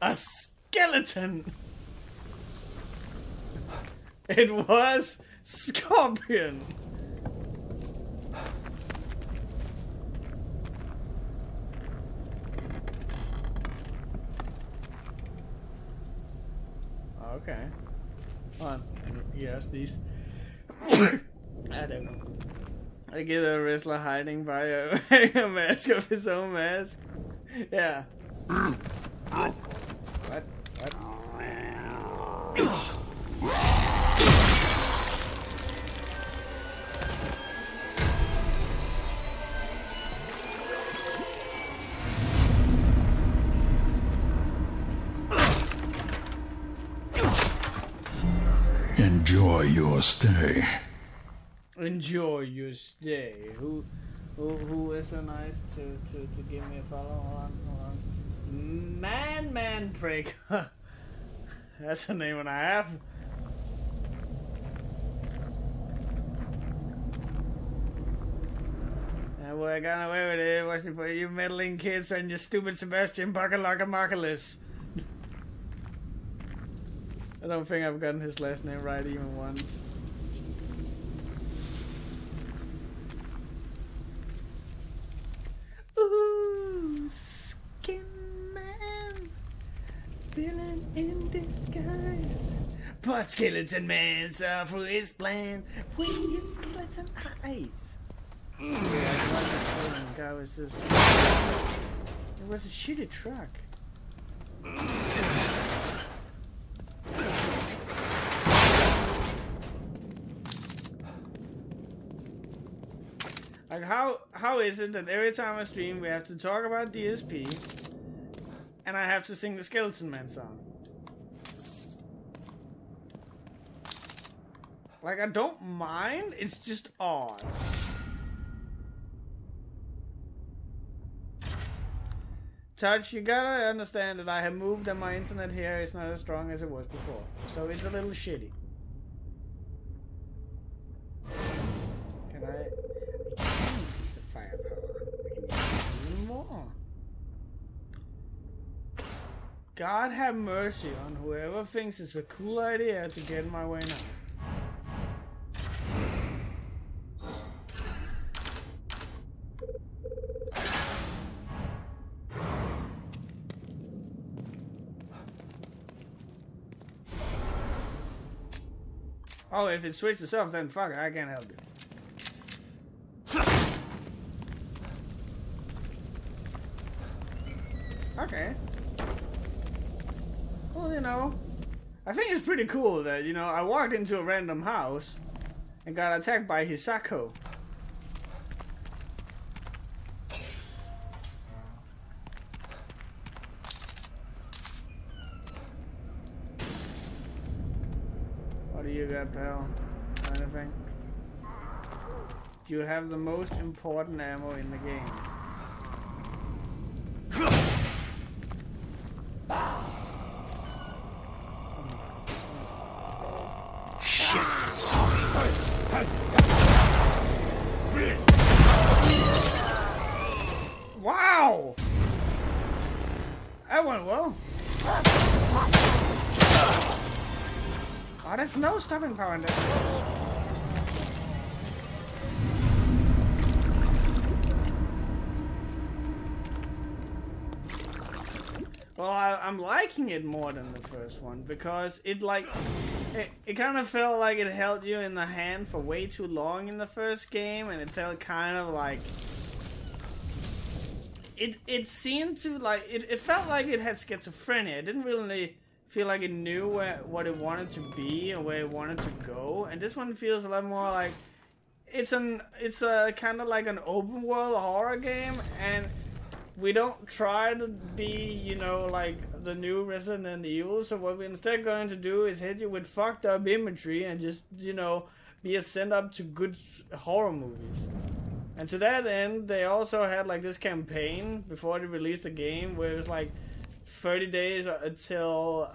A skeleton! It was Scorpion! Okay. Hold on. Yes, these. I don't know. I get a wrestler hiding by wearing a mask of his own mask. Yeah. What? What? Enjoy your stay. Enjoy your stay. Who is so nice to give me a follow? Hold on. Man prick. That's the name and I have. And what I got away with it wasn't for you meddling kids and your stupid Sebastian Bakalaka. I don't think I've gotten his last name right even once. Ooh, skin man, villain in disguise. But skeleton man saw through his plan with his skeleton eyes. Guy was just. It was a shitty truck. Like how is it that every time I stream we have to talk about DSP and I have to sing the Skeleton Man song? Like I don't mind, it's just odd. Touch, you gotta understand that I have moved and my internet here is not as strong as it was before. So it's a little shitty. Can I use the firepower? I can use it even more. God have mercy on whoever thinks it's a cool idea to get in my way now. Oh, if it switches off, then fuck it, I can't help it. Okay. Well, you know, I think it's pretty cool that, you know, I walked into a random house and got attacked by Hisako. What do you got, pal? Anything? Do you have the most important ammo in the game? Shit, sorry. Wow! That went well. Oh, there's no stopping power in there. Well, I'm liking it more than the first one because it kind of felt like it held you in the hand for way too long in the first game, and it felt kind of like it seemed to like it felt like it had schizophrenia. It didn't really feel like it knew what it wanted to be or where it wanted to go, and this one feels a lot more like it's a kind of like an open world horror game, and we don't try to be, you know, like the new Resident Evil. So what we're instead going to do is hit you with fucked up imagery and just, you know, be a send up to good horror movies. And to that end, they also had like this campaign before they released the game where it was like 30 days until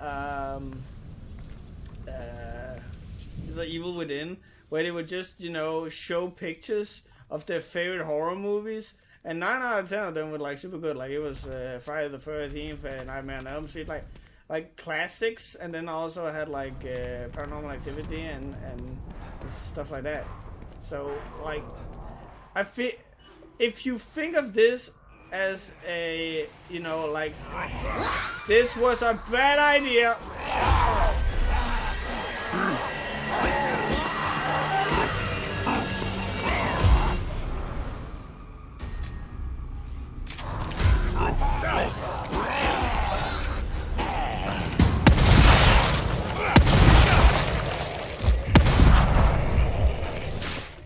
The Evil Within, where they would just, you know, show pictures of their favorite horror movies. And 9 out of 10 of them were like super good. Like it was Friday the 13th, Nightmare on Elm Street, like classics, and then also had like Paranormal Activity and stuff like that. So like, I feel if you think of this as a, you know, like this was a bad idea.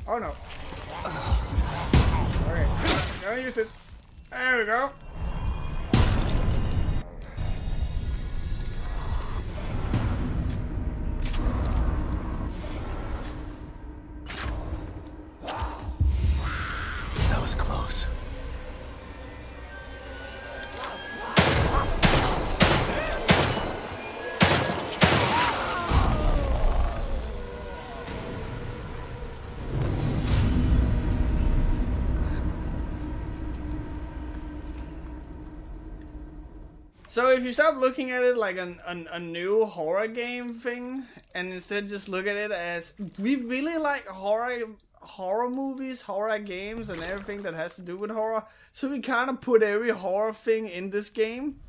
Oh no. Okay, gotta use this. There we go. That was close. So if you stop looking at it like a new horror game thing, and instead just look at it as we really like horror movies, horror games, and everything that has to do with horror, so we kind of put every horror thing in this game,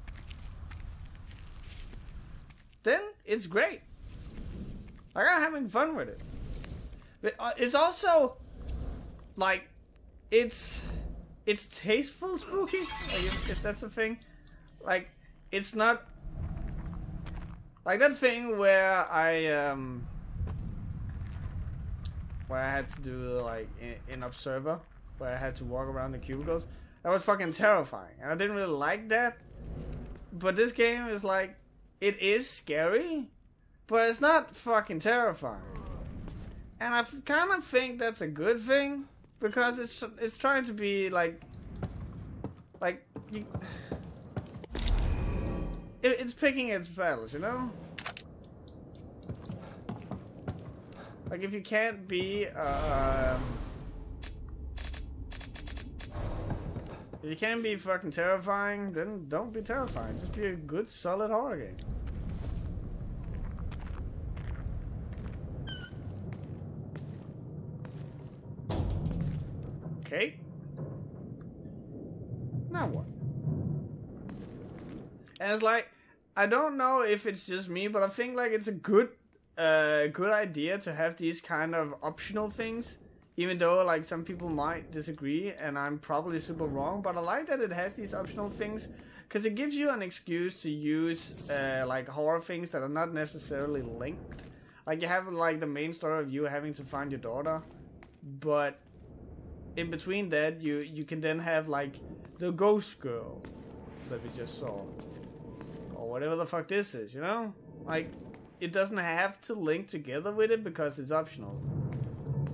then it's great. Like, I'm having fun with it. But it's also like it's tasteful spooky, like if that's a thing. Like, it's not like that thing where I had to do like in Observer, where I had to walk around the cubicles. That was fucking terrifying, and I didn't really like that. But this game is like, it is scary, but it's not fucking terrifying. And I kind of think that's a good thing, because it's trying to be like you. It's picking its battles, you know? Like, if you can't be, if you can't be fucking terrifying, then don't be terrifying. Just be a good, solid horror game. Okay. Now what? And it's like, I don't know if it's just me, but I think like it's a good idea to have these kind of optional things, even though like some people might disagree, and I'm probably super wrong. But I like that it has these optional things, because it gives you an excuse to use like horror things that are not necessarily linked. Like, you have like the main story of you having to find your daughter, but in between that, you can then have like the ghost girl that we just saw. Or whatever the fuck this is, you know? Like, it doesn't have to link together with it because it's optional.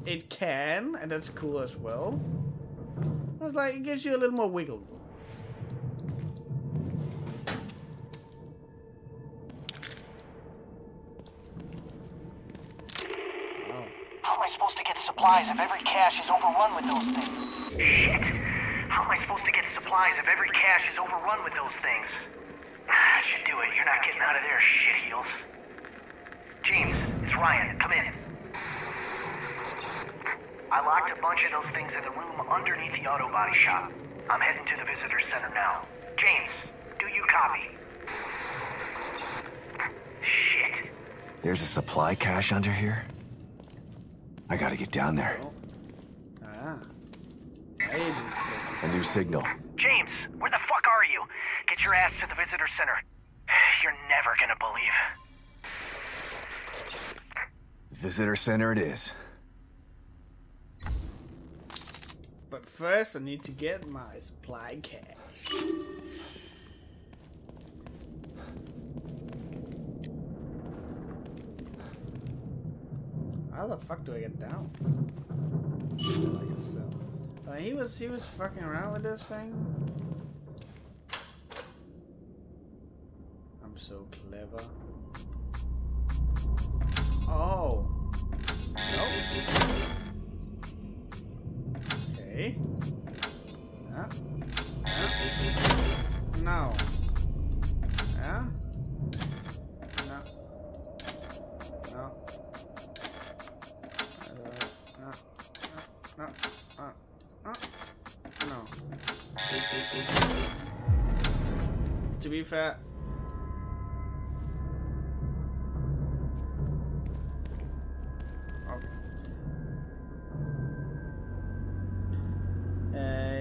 It can, and that's cool as well. It's like, it gives you a little more wiggle room. Oh. How am I supposed to get supplies if every cache is overrun with those things? Shit! How am I supposed to get supplies if every cache is overrun with those things? That should do it. You're not getting out of there, shitheels. James, it's Ryan. Come in. I locked a bunch of those things in the room underneath the auto body shop. I'm heading to the visitor center now. James, do you copy? Shit. There's a supply cache under here. I gotta get down there. Ah. A new signal. James, where the fuck are you? Get your ass to the visitor center. You're never gonna believe. Visitor center it is. But first, I need to get my supply cache. How the fuck do I get down? Like a cell. He was fucking around with this thing. I'm so clever. Oh. Nope. Okay. Yeah. No. Yeah? No. No. No. No. To be fair.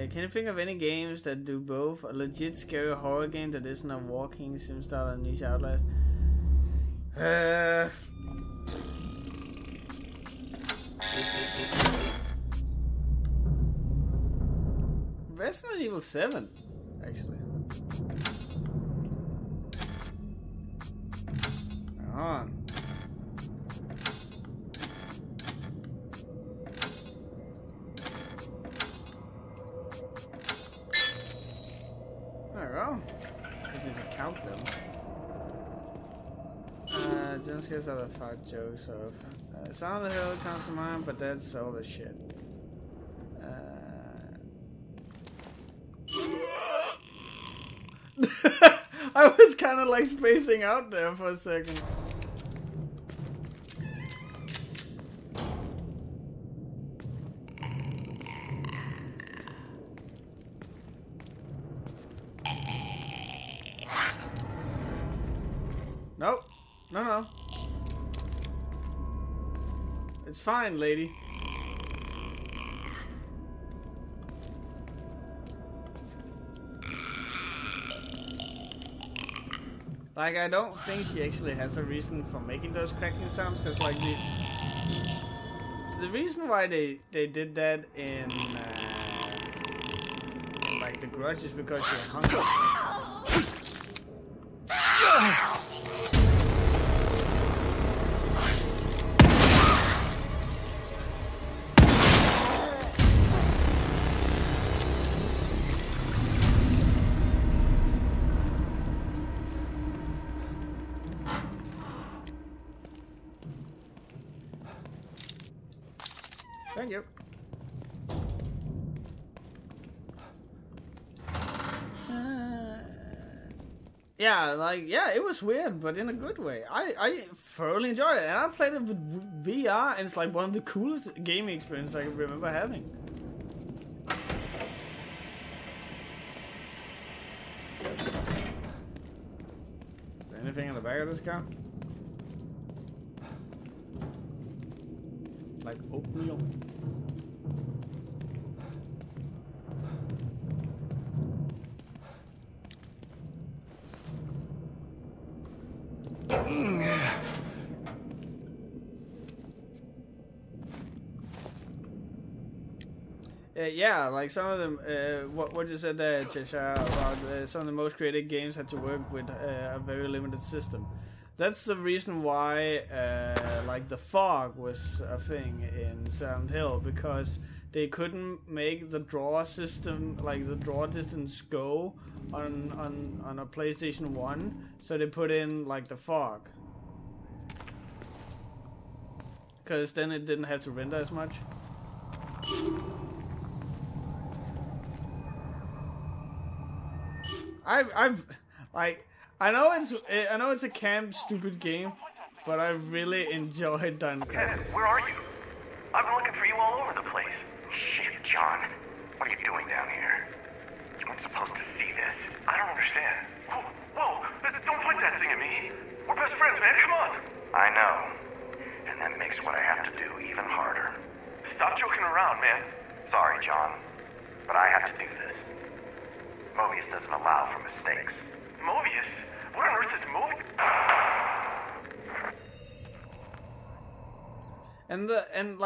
Can you think of any games that do both? A legit scary horror game that isn't a walking sim style and niche Outlast? Resident Evil 7, actually. Come on. There we go. Just need to count them. Just here's other fart jokes of Sound of the Hill comes to mind, but that's all the shit. I was kind of like spacing out there for a second. Nope. No. It's fine, lady. Like, I don't think she actually has a reason for making those cracking sounds, because, like, the reason why they did that in like, The Grudge is because you're hungry. Thank you. Yeah, it was weird, but in a good way. I thoroughly enjoyed it, and I played it with VR, and it's like one of the coolest gaming experiences I can remember having. Is there anything in the back of this car? Like oatmeal? Yeah, like some of them, what you said there, Cheshire, about some of the most creative games had to work with a very limited system. That's the reason why, like, the fog was a thing in Silent Hill, because they couldn't make the draw system, like the draw distance, go on a PlayStation 1, so they put in, like, the fog. Because then it didn't have to render as much. I've like, I know it's a camp stupid game, but I really enjoyed Dino Crisis. Where are you? I've been looking for you all over the place. Shit, John. What are you doing down here? You weren't supposed to see this. I don't understand. Whoa, don't point that thing at me. We're best friends, man. Come on. I know. And that makes what I have to do even harder. Stop joking around, man. Sorry, John. But I have to do this. Mobius doesn't allow for mistakes. Mobius? What on earth is Mobius? And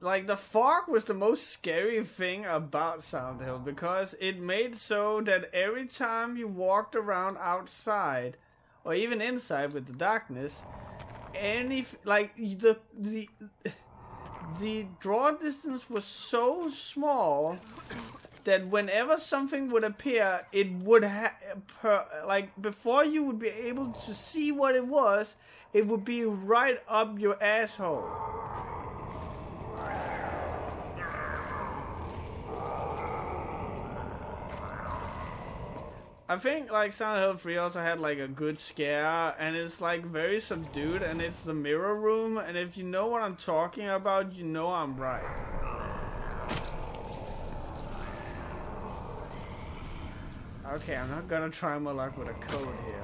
like the fog was the most scary thing about Silent Hill, because it made so that every time you walked around outside or even inside with the darkness, the draw distance was so small that whenever something would appear, it would before you would be able to see what it was, it would be right up your asshole. I think like Silent Hill 3 also had like a good scare, and it's like very subdued, and it's the mirror room, and if you know what I'm talking about, you know I'm right. Okay, I'm not gonna try my luck with a code here.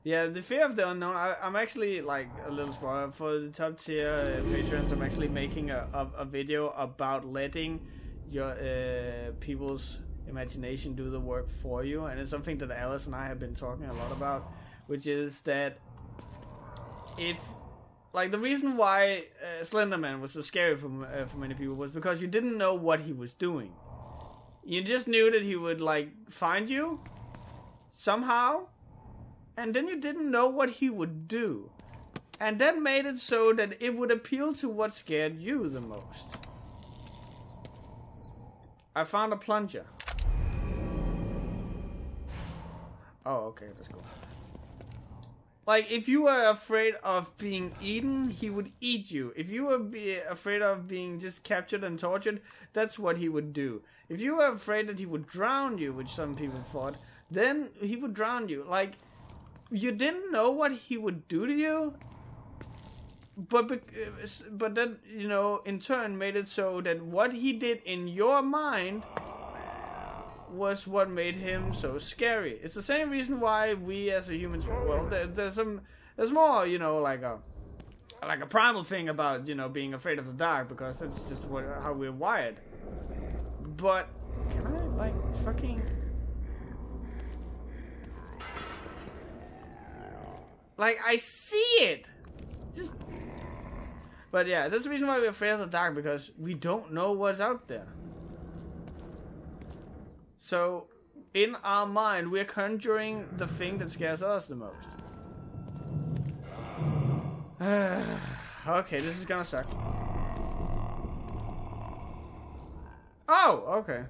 Yeah, the fear of the unknown. I'm actually like a little spoiler for the top tier patrons. I'm actually making a video about letting your people's imagination do the work for you, and it's something that Alice and I have been talking a lot about, which is that if like the reason why Slenderman was so scary for many people was because you didn't know what he was doing. You just knew that he would like find you somehow. And then you didn't know what he would do. And that made it so that it would appeal to what scared you the most. I found a plunger. Oh, okay, that's cool. Like, if you were afraid of being eaten, he would eat you. If you were afraid of being just captured and tortured, that's what he would do. If you were afraid that he would drown you, which some people thought, then he would drown you. Like, you didn't know what he would do to you, but that, you know, in turn made it so that what he did in your mind was what made him so scary. It's the same reason why we as a humans, well, there's more, you know, like a primal thing about, you know, being afraid of the dark, because that's just how we're wired. But can I like fucking... Like, I see it! Just... But yeah, that's the reason why we're afraid of the dark, because we don't know what's out there. So, in our mind, we're conjuring the thing that scares us the most. Okay, this is gonna suck. Oh, okay.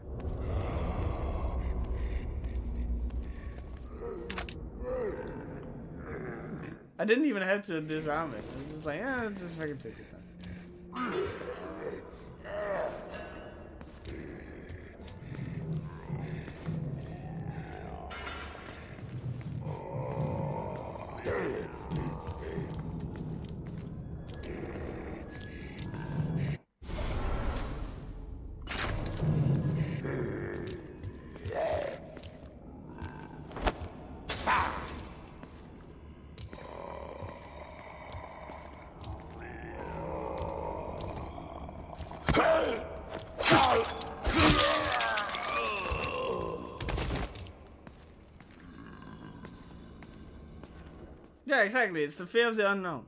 I didn't even have to disarm it. I was just like, yeah, just fucking take this time. Yeah, exactly. It's the fear of the unknown.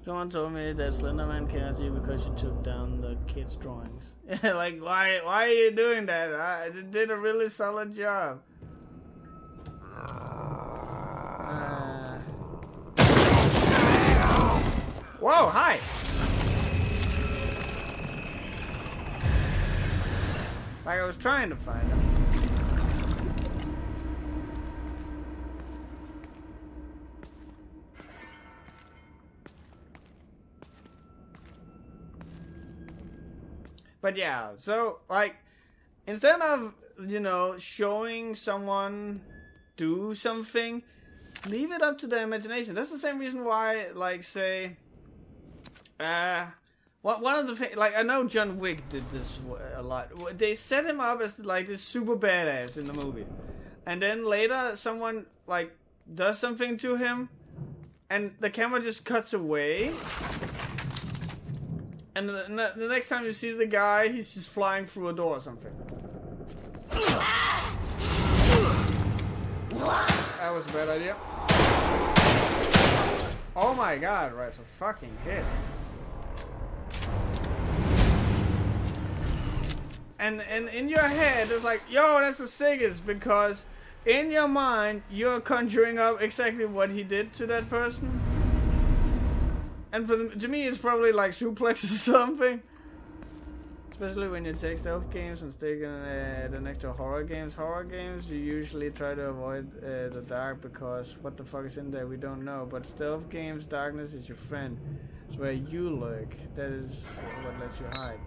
Someone told me that Slenderman cares you because you took down the kids' drawings. Like, why are you doing that? I did a really solid job. Whoa, hi! Like I was trying to find him. But yeah, so, like, instead of, you know, showing someone do something, leave it up to their imagination. That's the same reason why, like, say, one of the things, like, I know John Wick did this a lot. They set him up as, like, this super badass in the movie. And then later, someone, like, does something to him, and the camera just cuts away. And the next time you see the guy, he's just flying through a door or something. That was a bad idea. Oh my god, right, so fucking hit. And in your head, it's like, yo, that's the sickest, because in your mind, you're conjuring up exactly what he did to that person. And to me, it's probably like suplex or something. Especially when you take stealth games and stick them next to horror games. Horror games, you usually try to avoid the dark because what the fuck is in there, we don't know. But stealth games, darkness is your friend. It's where you lurk. That is what lets you hide.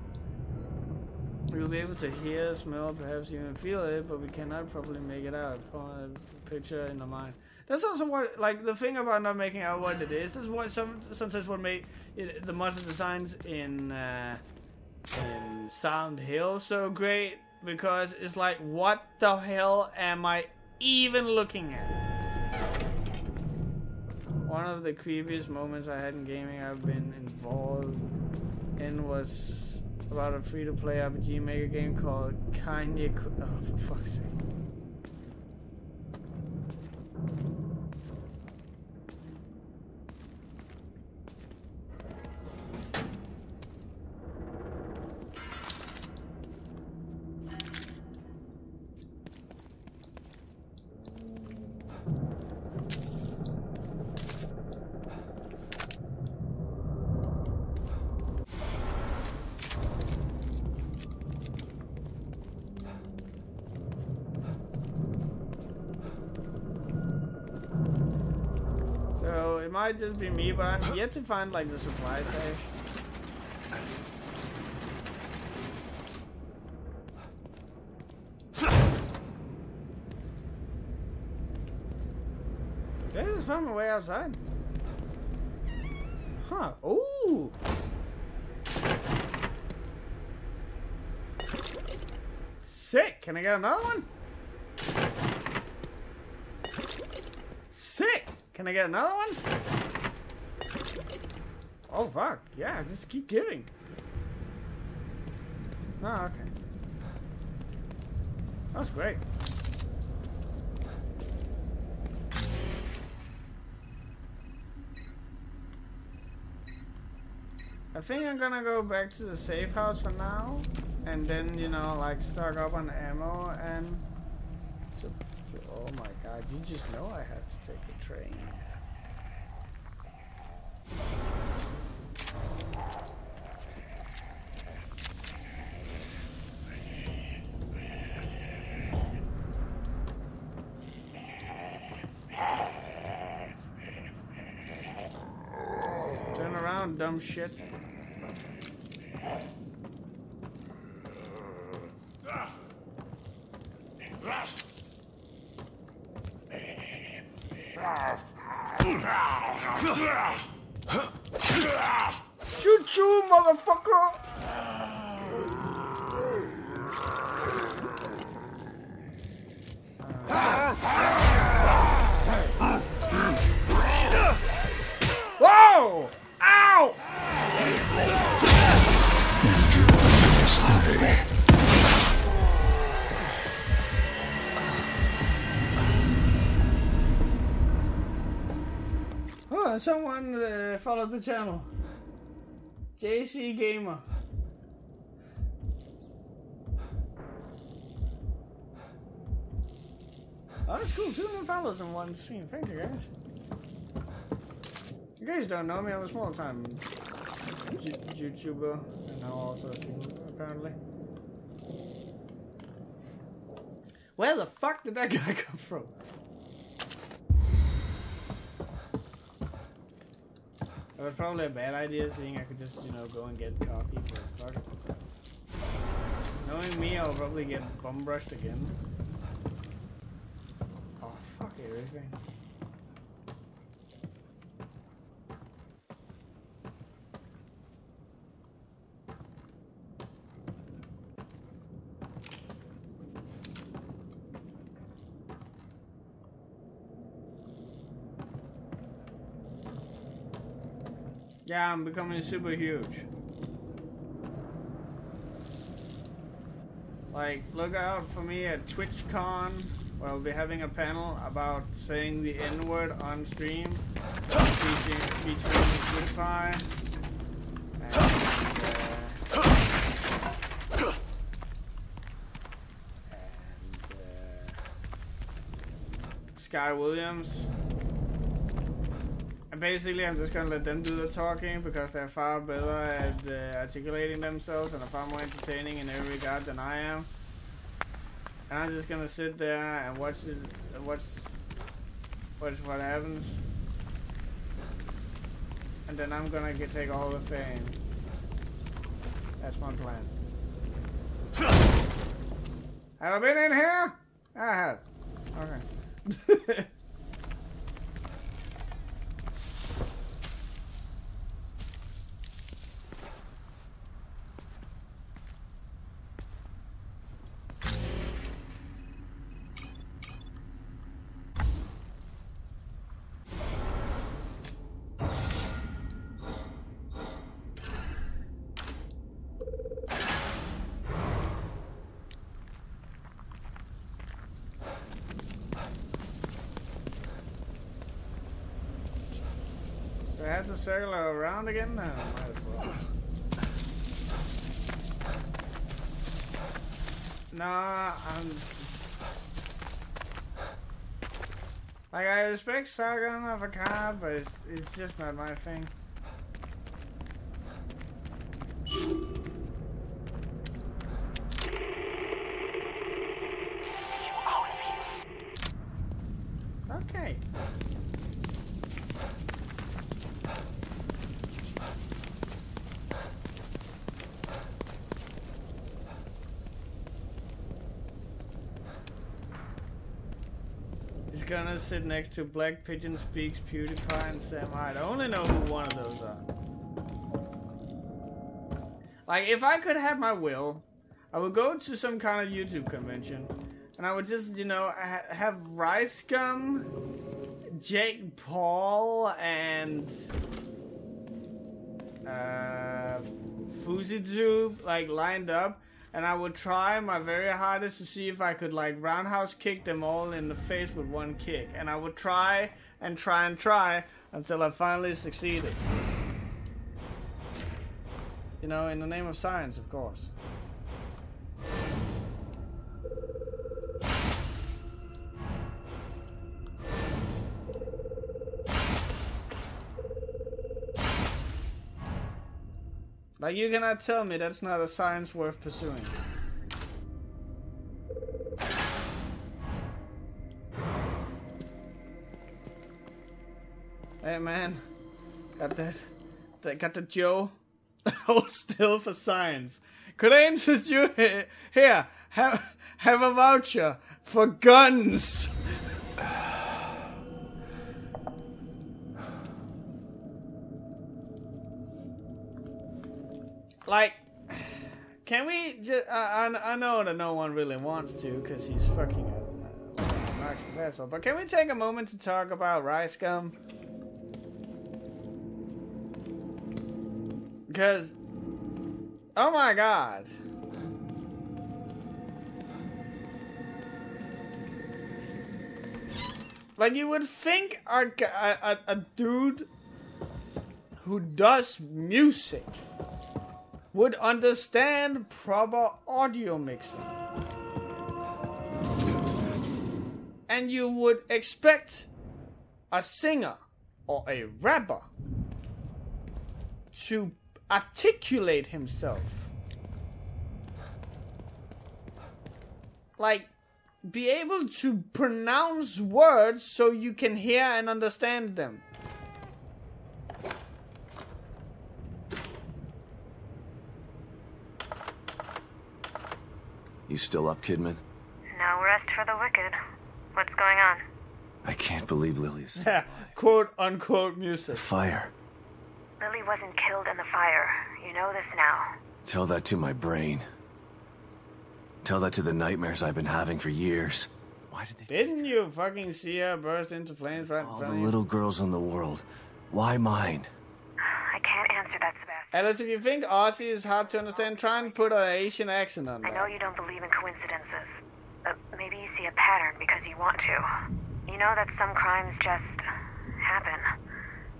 We'll be able to hear, smell, perhaps even feel it, but we cannot properly make it out from a picture in the mind. That's also what, like, the thing about not making out what it is. That's what sometimes what made the monster designs in Silent Hill so great, because it's like, what the hell am I even looking at? One of the creepiest moments I had in gaming I've been involved in was about a free-to-play RPG maker game called Kanye. Oh, for fuck's sake. It might just be me, but I'm yet to find like the supply stash. Did I just find my way outside? Huh. Ooh! Sick! Can I get another one? Sick! Can I get another one? Oh fuck, yeah, just keep giving. Oh, okay. That's great. I think I'm gonna go back to the safe house for now, and then, you know, like, stock up on ammo and... Oh my god, you just know I have to take the train. Turn around, dumb shit. Choo-choo, motherfucker! Whoa! Ow! Enjoy your stay. Oh, someone followed the channel. JC Gamer. Oh, that's cool. 200 followers in one stream. Thank you, guys. You guys don't know me. I'm a small-time YouTuber. And now also a YouTuber, apparently. Where the fuck did that guy come from? It was probably a bad idea, seeing I could just, you know, go and get coffee for fuck. Knowing me, I'll probably get bum brushed again. Oh, fuck everything. Yeah, I'm becoming super huge. Like, look out for me at TwitchCon, where I'll be having a panel about saying the N-word on stream, featuring Spotify. And Sky Williams. basically, I'm just gonna let them do the talking because they're far better at articulating themselves and are far more entertaining in every regard than I am. And I'm just gonna sit there and watch what happens. And then I'm gonna take all the fame. That's my plan. Have I been in here? I have. Okay. Do I have to circle around again? No, might as well. Nah, like, I respect Sargon of Akkad, but it's just not my thing. Okay. He's gonna sit next to Black Pigeon Speaks, PewDiePie, and Sam Hyde. I only know who one of those are. Like, if I could have my will, I would go to some kind of YouTube convention, and I would just, you know, have Riiser, Jake Paul, and Fuzitube, like, lined up. And I would try my very hardest to see if I could, like, roundhouse kick them all in the face with one kick. And I would try and try and try until I finally succeeded. You know, in the name of science, of course. Like, you cannot tell me that's not a science worth pursuing. Hey man, got the Joe. Hold still for science. Could I interest you here? Have a voucher for guns. Like, can we just... I know that no one really wants to, because he's fucking an obnoxious asshole. But can we take a moment to talk about Riiser? Because... oh my god. Like, you would think a dude who does music would understand proper audio mixing. And you would expect a singer or a rapper to articulate himself. Like, be able to pronounce words so you can hear and understand them. You still up, Kidman? No rest for the wicked. What's going on? I can't believe Lily's... quote unquote music. The fire. Lily wasn't killed in the fire. You know this now. Tell that to my brain. Tell that to the nightmares I've been having for years. Why did they... Didn't you fucking see her burst into flames right in all front the of you? little girls in the world. Why mine? I can't answer that, Sebastian. Alice, if you think Aussie is hard to understand, try and put an Asian accent on I that. know you don't believe in coincidences. Maybe you see a pattern because you want to. You know that some crimes just happen.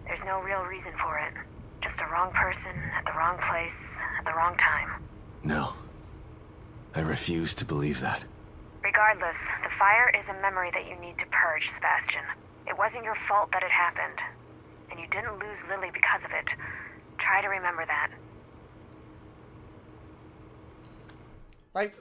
There's no real reason for it. Just a wrong person at the wrong place at the wrong time. No. I refuse to believe that. Regardless, the fire is a memory that you need to purge, Sebastian. It wasn't your fault that it happened. And and you didn't lose Lily because of it. Try to remember that. Like